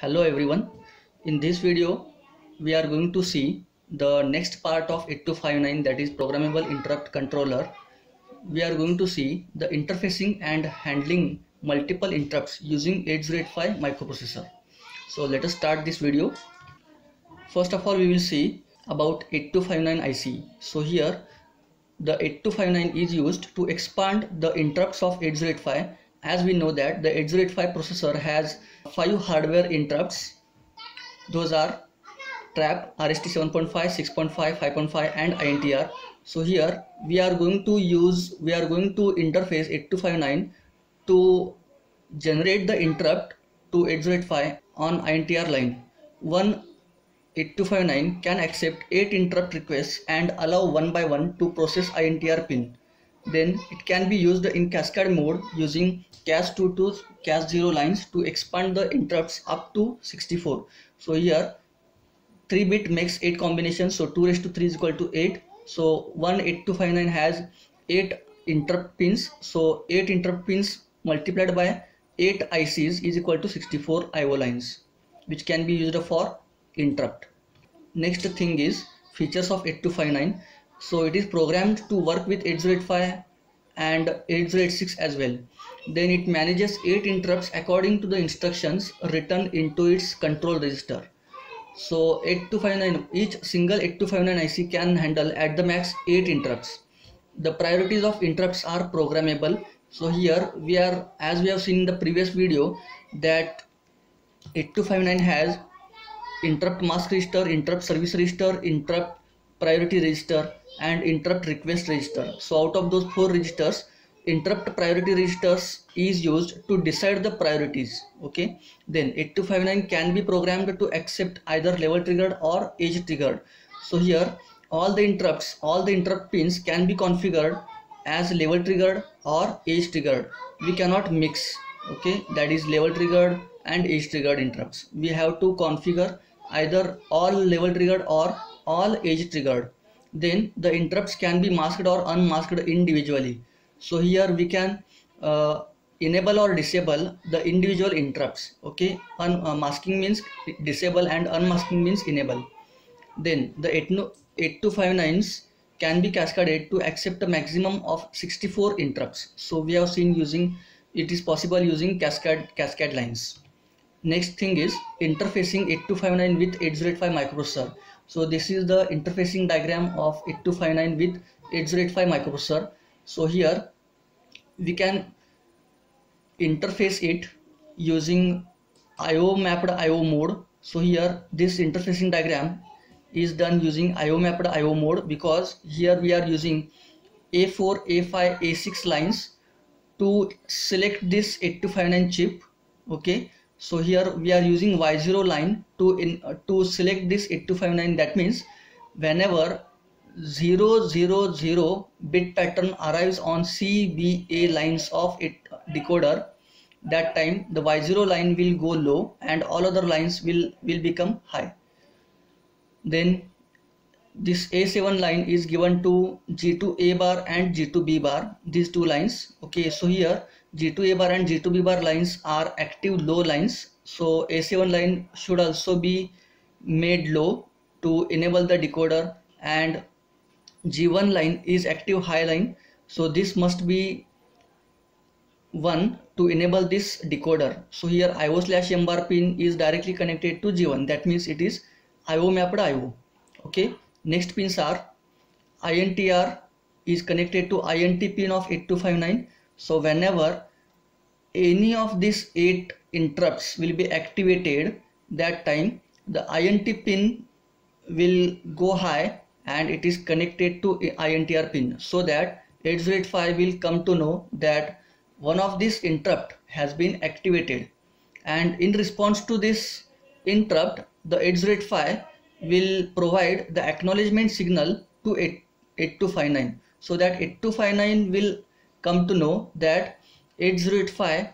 Hello everyone. In this video we are going to see the next part of 8259, that is programmable interrupt controller. We are going to see the interfacing and handling multiple interrupts using 8085 microprocessor. So let us start this video. First of all, we will see about 8259 IC. So here the 8259 is used to expand the interrupts of 8085. As we know that the 8085 processor has 5 hardware interrupts. Those are trap, RST 7.5, 6.5, 5.5 and INTR. So here we are going to interface 8259 to generate the interrupt to 8085 on INTR line. One 8259 can accept 8 interrupt requests and allow one by one to process INTR pin. Then it can be used in cascade mode using cache 2 to cache 0 lines to expand the interrupts up to 64. So here 3-bit makes 8 combinations, so 2 raised to 3 is equal to 8. So one 8259 has 8 interrupt pins, so 8 interrupt pins multiplied by 8 ICs is equal to 64 IO lines, which can be used for interrupt. Next thing is features of 8259. So it is programmed to work with 8085 and 8086 as well. Then it manages 8 interrupts according to the instructions written into its control register. So 8259, each single 8259 IC can handle at the max 8 interrupts. The priorities of interrupts are programmable. So here we are, as we have seen in the previous video, that 8259 has interrupt mask register, interrupt service register, interrupt priority register and interrupt request register. So out of those 4 registers, interrupt priority registers is used to decide the priorities. Okay, then 8259 can be programmed to accept either level triggered or edge triggered. So here all the interrupt pins can be configured as level triggered or edge triggered. We cannot mix, okay, that is level triggered and edge triggered interrupts. We have to configure either all level triggered or all edge triggered. Then the interrupts can be masked or unmasked individually. So here we can enable or disable the individual interrupts. Okay, masking means disable and unmasking means enable. Then the 8259s can be cascaded to accept a maximum of 64 interrupts. So we have seen it is possible using cascade lines. Next thing is interfacing 8259 with 8085 microprocessor. So this is the interfacing diagram of 8259 with 8085 microprocessor. So here we can interface it using IO mapped IO mode. So here this interfacing diagram is done using IO mapped IO mode, because here we are using A4, A5, A6 lines to select this 8259 chip. Okay, so here we are using Y0 line to select this 8259. That means whenever 000 bit pattern arrives on CBA lines of decoder, that time the Y0 line will go low and all other lines will become high. Then this A7 line is given to G2A bar and G2B bar, these two lines. Okay, so here G2A bar and G2B bar lines are active low lines. So A7 line should also be made low to enable the decoder, and G1 line is active high line. So this must be 1 to enable this decoder. So here IO/M bar pin is directly connected to G1. That means it is IO mapped IO. Okay. Next pins are INTR is connected to INT pin of 8259. So whenever any of these 8 interrupts will be activated, that time the INT pin will go high and it is connected to INTR pin, so that 8085 will come to know that one of these interrupt has been activated, and in response to this interrupt the 8085 will provide the acknowledgement signal to 8259, so that 8259 will come to know that 8085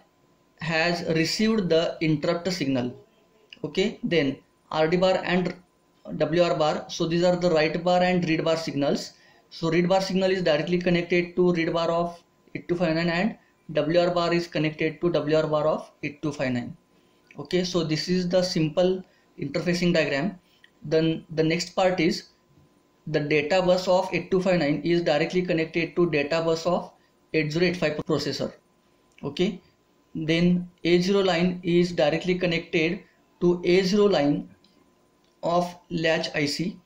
has received the interrupt signal. Okay, then RD bar and WR bar, so these are the write bar and read bar signals. So read bar signal is directly connected to read bar of 8259 and WR bar is connected to WR bar of 8259. Okay, so this is the simple interfacing diagram. Then the next part is the data bus of 8259 is directly connected to data bus of 8085 processor. Okay, then A0 line is directly connected to A0 line of latch IC.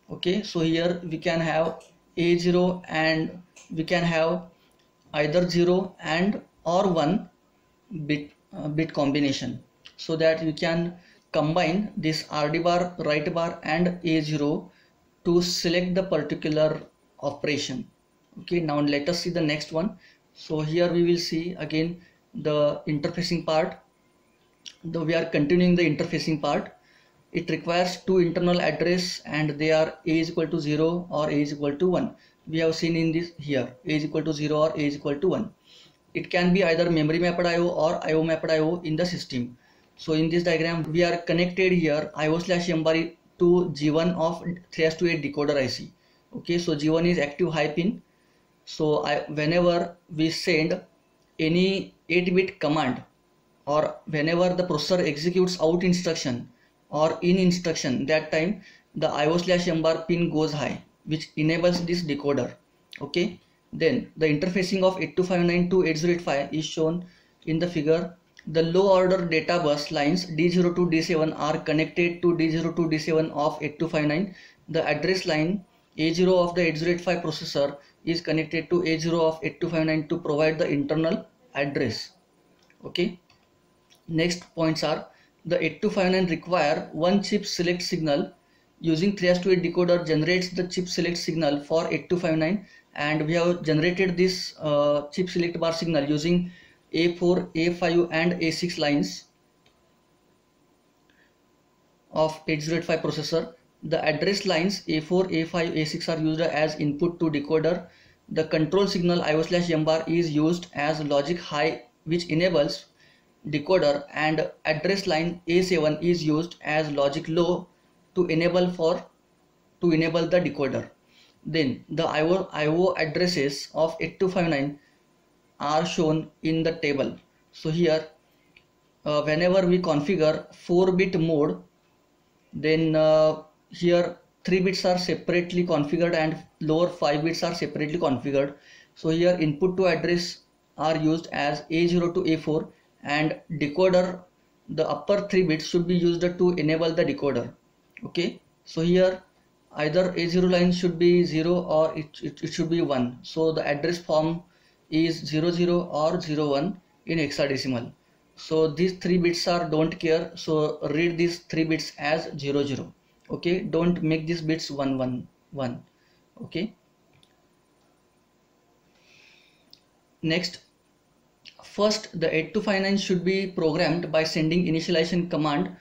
Okay, so here we can have A0 and we can have either 0 and or 1 bit combination, so that you can combine this RD bar, write bar and A0 to select the particular operation. Okay, now let us see the next one. So here we will see again the interfacing part. Though we are continuing the interfacing part, it requires two internal address and they are A is equal to 0 or A is equal to 1. We have seen in this here A is equal to 0 or A is equal to 1. It can be either memory mapped IO or IO mapped IO in the system. So in this diagram we are connected here IO/M bar to G1 of 3/8 decoder IC. Okay, so G1 is active high pin. So whenever we send any 8-bit command, or whenever the processor executes out instruction or in instruction, that time the IO/M bar pin goes high, which enables this decoder. Okay, then the interfacing of 8259 to 8085 is shown in the figure. The low order data bus lines D0 to D7 are connected to D0 to D7 of 8259. The address line A0 of the 8085 processor is connected to A0 of 8259 to provide the internal address. Okay, next points are the 8259 require one chip select signal. Using 3/8 decoder generates the chip select signal for 8259, and we have generated this chip select bar signal using A4, A5 and A6 lines of 8085 processor. The address lines A4, A5, A6 are used as input to decoder. The control signal IO/M bar is used as logic high, which enables decoder, and address line A7 is used as logic low to enable the decoder. Then the IO addresses of 8259 are shown in the table. So here whenever we configure 4-bit mode, then here 3 bits are separately configured and lower 5 bits are separately configured. So here input to address are used as A0 to A4, and decoder, the upper 3 bits should be used to enable the decoder. Okay, so here either A0 line should be 0 or it should be 1. So the address form is 00 or 01 in hexadecimal. So these 3 bits are don't care, so read these 3 bits as 00. Okay, don't make these bits 111. Okay, next, first the 8259 should be programmed by sending initialization command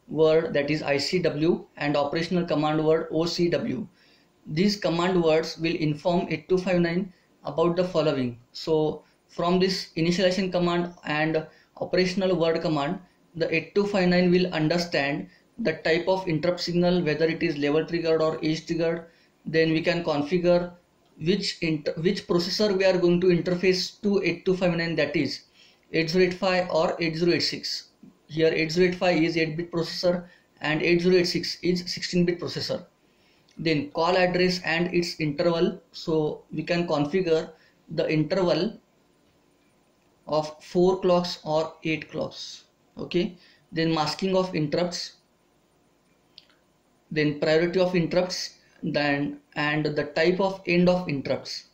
word, that is ICW, and operational command word OCW. These command words will inform 8259 about the following. So from this initialization command and operational word command, the 8259 will understand the type of interrupt signal, whether it is level triggered or edge triggered. Then we can configure which processor we are going to interface to 8259, that is 8085 or 8086. Here 8085 is 8-bit processor and 8086 is 16-bit processor. Then call address and its interval, so we can configure the interval of 4 clocks or 8 clocks. Okay, then masking of interrupts, then priority of interrupts, then and the type of end of interrupts.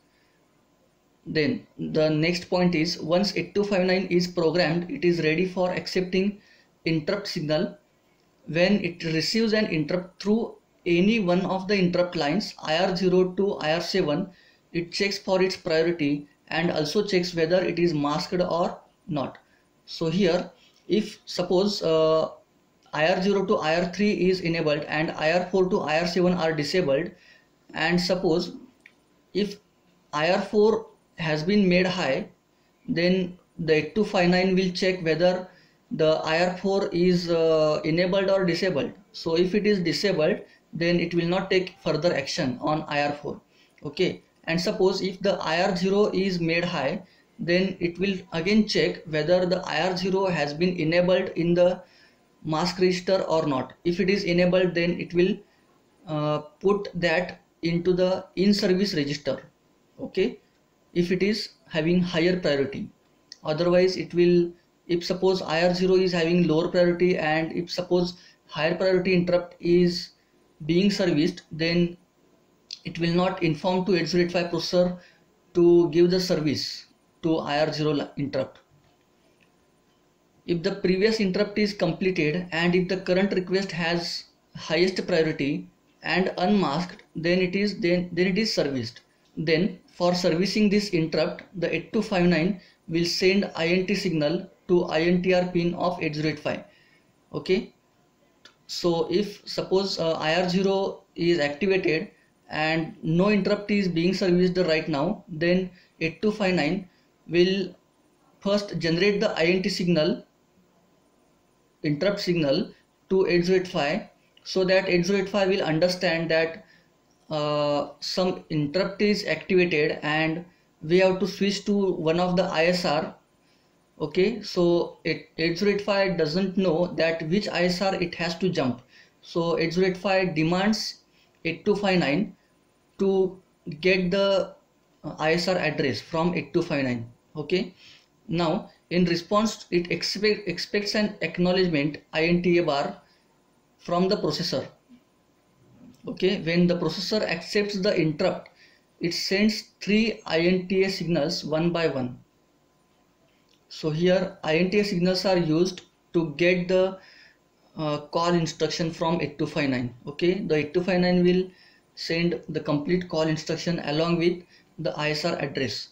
Then the next point is, once 8259 is programmed, it is ready for accepting interrupt signal. When it receives an interrupt through any one of the interrupt lines IR0 to IR7, it checks for its priority and also checks whether it is masked or not. So here, if suppose IR0 to IR3 is enabled and IR4 to IR7 are disabled, and suppose if IR4 has been made high, then the 8259 will check whether the IR4 is enabled or disabled. So if it is disabled, then it will not take further action on IR4. Okay, and suppose if the IR0 is made high, then it will again check whether the IR0 has been enabled in the mask register or not. If it is enabled, then it will put that into the in service register. Okay, if it is having higher priority. Otherwise it will, if suppose IR0 is having lower priority and if suppose higher priority interrupt is being serviced, then it will not inform to 8085 processor to give the service to IR0 interrupt. If the previous interrupt is completed and if the current request has highest priority and unmasked, then it is serviced. Then for servicing this interrupt, the 8259 will send INT signal to INTR pin of 8085. Okay, so if suppose IR0 is activated and no interrupt is being serviced right now, then 8259 will first generate the INT signal, interrupt signal to 8085, so that 8085 will understand that some interrupt is activated and we have to switch to one of the ISR. Okay, so 8085 doesn't know that which ISR it has to jump, so 8085 demands 8259 to get the ISR address from 8259. Okay, now in response it expects an acknowledgement INTA bar from the processor. Okay, when the processor accepts the interrupt, it sends 3 INTA signals one by one. So here INTA signals are used to get the call instruction from 8259. Okay, the 8259 will send the complete call instruction along with the ISR address.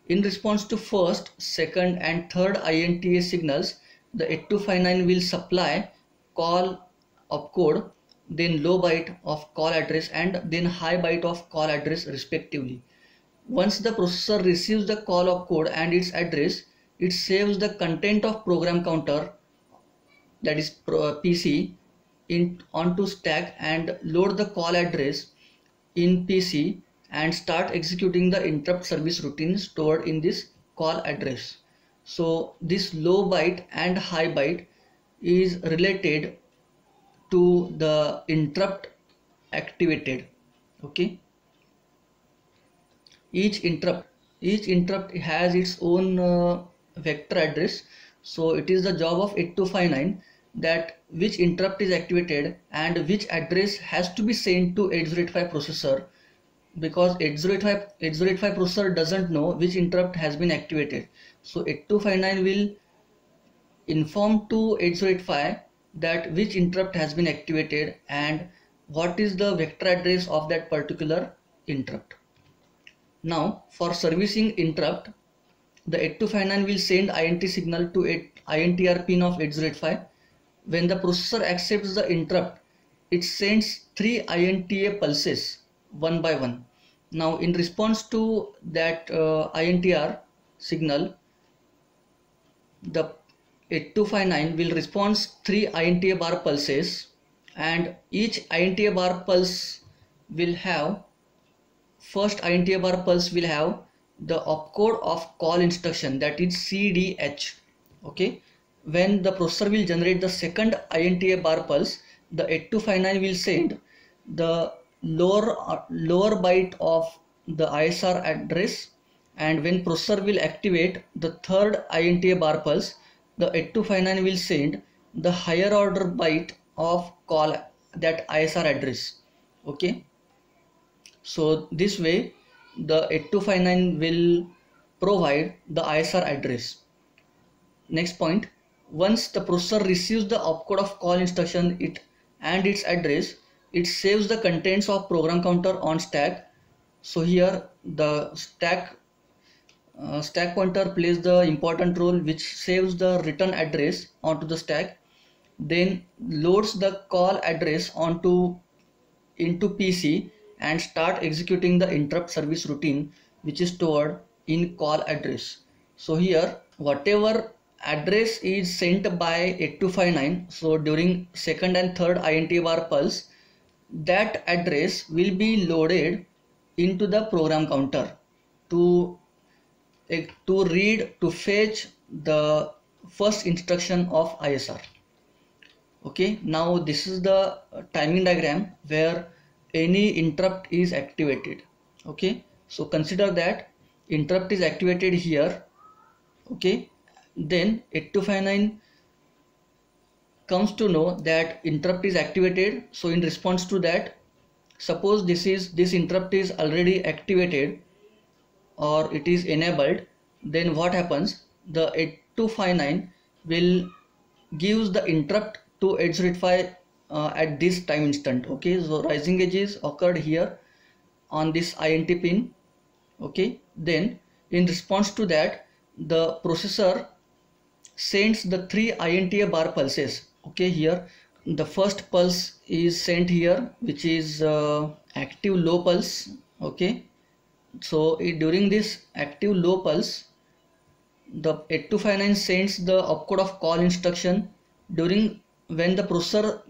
In response to first, second and third INTA signals, the 8259 will supply call opcode, then low byte of call address and then high byte of call address respectively. Once the processor receives the call opcode and its address, it saves the content of program counter, that is PC, onto stack and load the call address in PC and start executing the interrupt service routine stored in this call address. So this low byte and high byte is related to the interrupt activated. Okay, each interrupt has its own vector address, so it is the job of 8259 that which interrupt is activated and which address has to be sent to 8085 processor, because 8085 processor doesn't know which interrupt has been activated. So 8259 will inform to 8085 that which interrupt has been activated and what is the vector address of that particular interrupt. Now for servicing interrupt, the 8259 will send INT signal to INTR pin of 8085. When the processor accepts the interrupt, it sends 3 INTA pulses one by one. Now in response to that INTR signal, the 8259 will respond 3 INTA bar pulses, and each INTA bar pulse will have, first INTA bar pulse will have the opcode of call instruction, that is CDH. Okay, when the processor will generate the second INTA bar pulse, the 8259 will send the lower byte of the ISR address, and when processor will activate the third INTA bar pulse, the 8259 will send the higher order byte of call, that ISR address. Okay, so this way the 8259 will provide the ISR address. Next point, once the processor receives the opcode of call instruction and its address, it saves the contents of program counter on stack. So here the stack pointer plays the important role, which saves the return address onto the stack, then loads the call address into PC and start executing the interrupt service routine, which is stored in call address. So here whatever address is sent by 8259, so during second and third INTA bar pulse, that address will be loaded into the program counter to fetch the first instruction of ISR. Okay, now this is the timing diagram where any interrupt is activated. Okay, so consider that interrupt is activated here. Okay, then 8259 comes to know that interrupt is activated. So in response to that, suppose this interrupt is already activated or it is enabled, then what happens? The 8259 will gives the interrupt to 8085 at this time instant. Okay, so rising edges occurred here on this INT pin. Okay, then in response to that, the processor sends the three INTA bar pulses. Okay, here the first pulse is sent here, which is active low pulse. Okay, so during this active low pulse, the 8259 sends the opcode of call instruction. During when the processor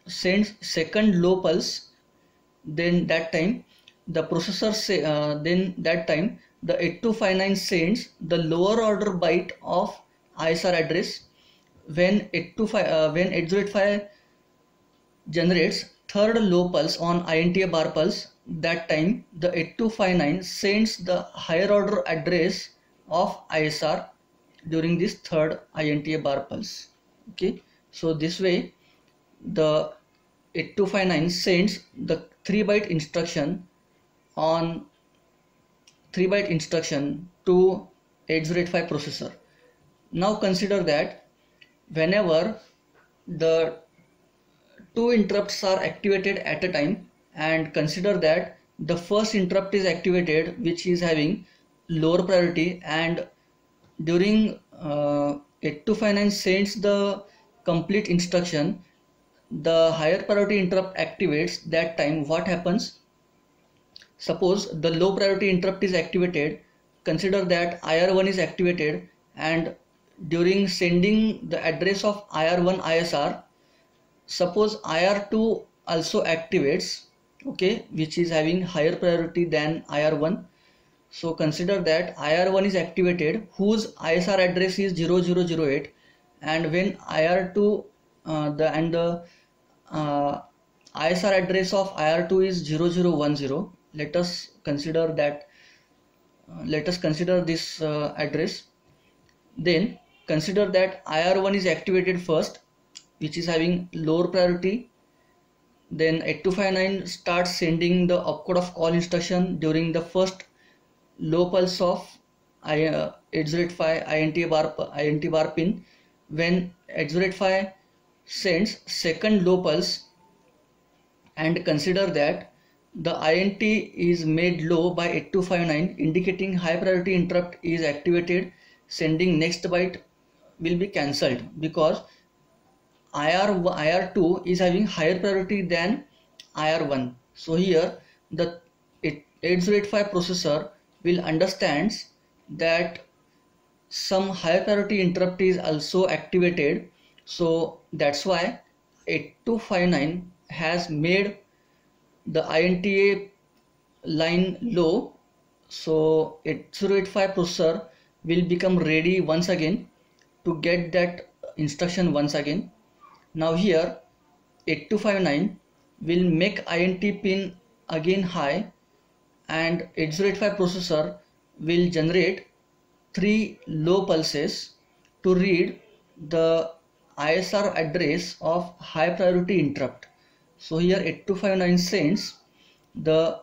sends second low pulse, then that time the processor the 8259 sends the lower order byte of ISR address. When 8085 generates third low pulse on INTA bar pulse, that time the 8259 sends the higher order address of ISR during this third INTA bar pulse. Okay, so this way the 8259 sends the 3-byte instruction on 3-byte instruction to 8085 processor. Now consider that whenever the two interrupts are activated at a time, and consider that the first interrupt is activated which is having lower priority, and during 8259 sends the complete instruction, the higher priority interrupt activates. That time what happens? Suppose the low priority interrupt is activated, consider that IR1 is activated, and during sending the address of IR1 ISR, suppose IR2 also activates, okay, which is having higher priority than IR1. So consider that IR1 is activated whose ISR address is 0008, and when IR2 the ISR address of IR2 is 0010, let us consider this address. Then consider that IR1 is activated first, which is having lower priority. Then 8259 starts sending the opcode of call instruction during the first low pulse of 8085 INT bar pin. When 8085 sends second low pulse, and consider that the INT is made low by 8259, indicating high priority interrupt is activated, sending next byte will be cancelled because IR2 is having higher priority than IR1. So here the 8085 processor will understands that some higher priority interrupt is also activated. So that's why 8259 has made the INTA line low. So 8085 processor will become ready once again to get that instruction once again. Now here 8259 will make INT pin again high, and 8085 processor will generate 3 low pulses to read the ISR address of high priority interrupt. So here 8259 sends the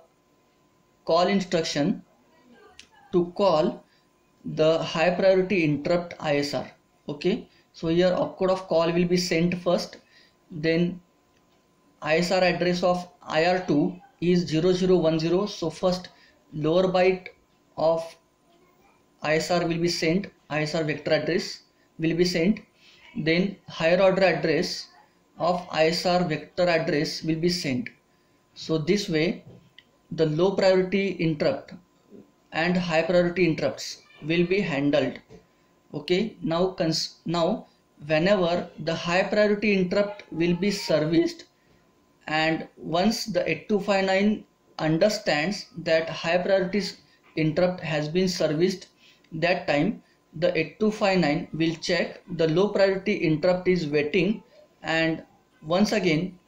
call instruction to call the high priority interrupt ISR. Okay, so here opcode of call will be sent first, then ISR address of IR2 is 0010, so first lower byte of ISR will be sent, ISR vector address will be sent, then higher order address of ISR vector address will be sent. So this way the low priority interrupt and high priority interrupts will be handled. Okay, now whenever the high priority interrupt will be serviced, and once the 8259 understands that high priority interrupt has been serviced, that time the 8259 will check the low priority interrupt is waiting, and once again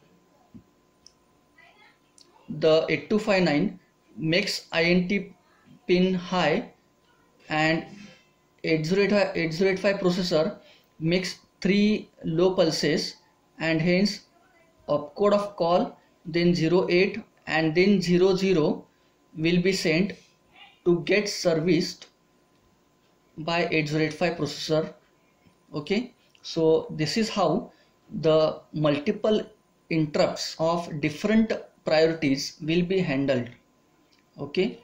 the 8259 makes INT pin high, and 8085 processor makes 3 low pulses, and hence opcode of call, then 08 and then 00 will be sent to get serviced by 8085 processor. Okay, so this is how the multiple interrupts of different priorities will be handled. Okay,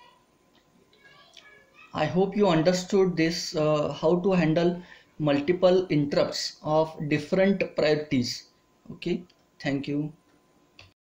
I hope you understood this, how to handle multiple interrupts of different priorities. Okay, thank you.